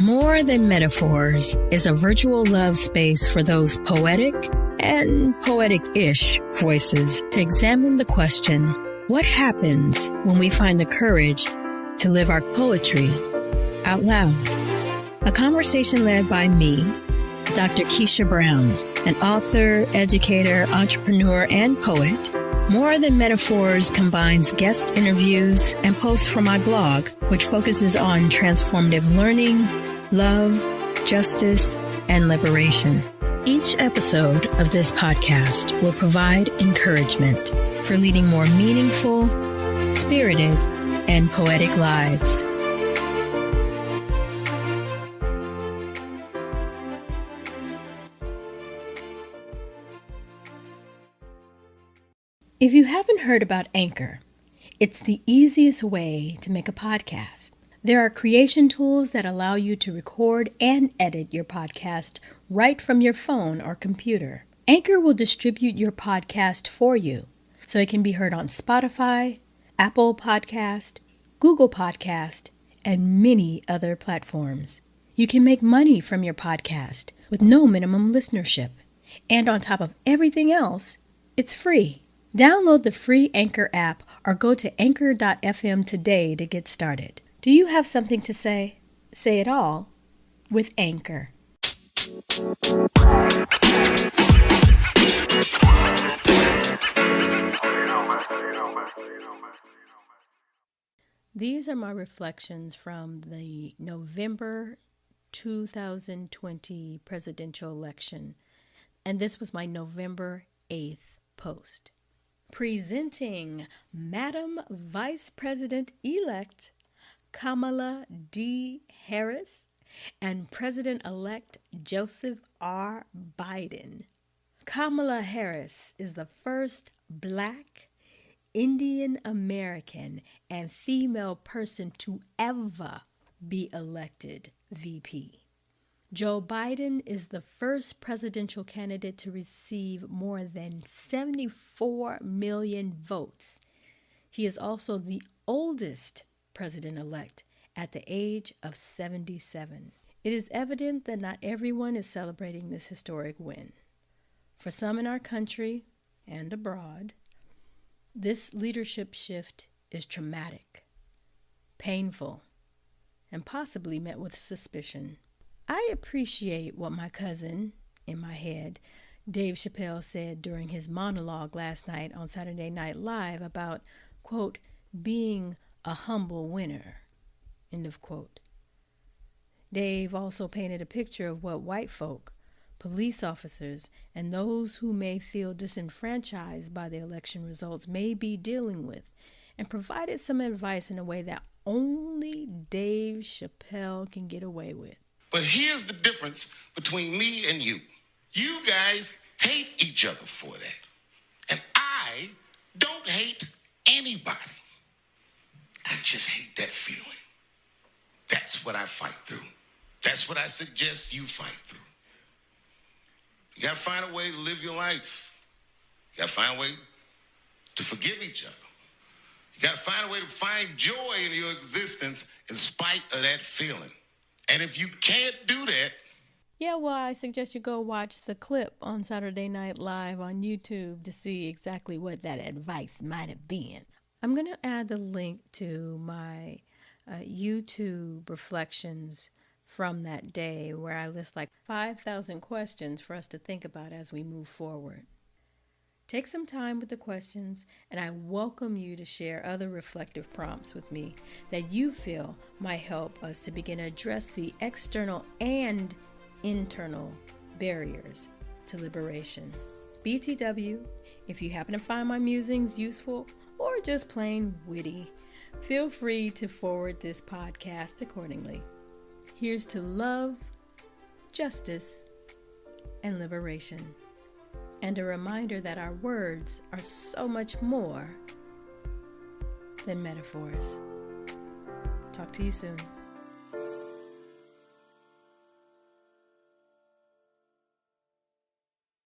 More Than Metaphors is a virtual love space for those poetic and poetic-ish voices to examine the question, what happens when we find the courage to live our poetry out loud? A conversation led by me, Dr. Keisha Brown, an author, educator, entrepreneur, and poet. More Than Metaphors combines guest interviews and posts from my blog, which focuses on transformative learning, love, justice, and liberation. Each episode of this podcast will provide encouragement for leading more meaningful, spirited, and poetic lives. If you haven't heard about Anchor, it's the easiest way to make a podcast. There are creation tools that allow you to record and edit your podcast right from your phone or computer. Anchor will distribute your podcast for you, so it can be heard on Spotify, Apple Podcast, Google Podcast, and many other platforms. You can make money from your podcast with no minimum listenership. And on top of everything else, it's free. Download the free Anchor app or go to anchor.fm today to get started. Do you have something to say? Say it all with Anchor. These are my reflections from the November 2020 presidential election, and this was my November 8th post. Presenting Madam Vice President-elect Kamala D. Harris and President-elect Joseph R. Biden. Kamala Harris is the first Black, Indian American, and female person to ever be elected VP. Joe Biden is the first presidential candidate to receive more than 74 million votes. He is also the oldest president-elect at the age of 77. It is evident that not everyone is celebrating this historic win. For some in our country and abroad, this leadership shift is traumatic, painful, and possibly met with suspicion. I appreciate what my cousin, in my head, Dave Chappelle said during his monologue last night on Saturday Night Live about, quote, being a humble winner, end of quote. Dave also painted a picture of what white folk, police officers, and those who may feel disenfranchised by the election results may be dealing with, and provided some advice in a way that only Dave Chappelle can get away with. But here's the difference between me and you. You guys hate each other for that. And I don't hate anybody. I just hate that feeling. That's what I fight through. That's what I suggest you fight through. You gotta find a way to live your life. You gotta find a way to forgive each other. You gotta find a way to find joy in your existence in spite of that feeling. And if you can't do that... Yeah, well, I suggest you go watch the clip on Saturday Night Live on YouTube to see exactly what that advice might have been. I'm going to add the link to my YouTube reflections from that day where I list like 5,000 questions for us to think about as we move forward. Take some time with the questions, and I welcome you to share other reflective prompts with me that you feel might help us to begin to address the external and internal barriers to liberation. BTW, if you happen to find my musings useful or just plain witty, feel free to forward this podcast accordingly. Here's to love, justice, and liberation. And a reminder that our words are so much more than metaphors. Talk to you soon.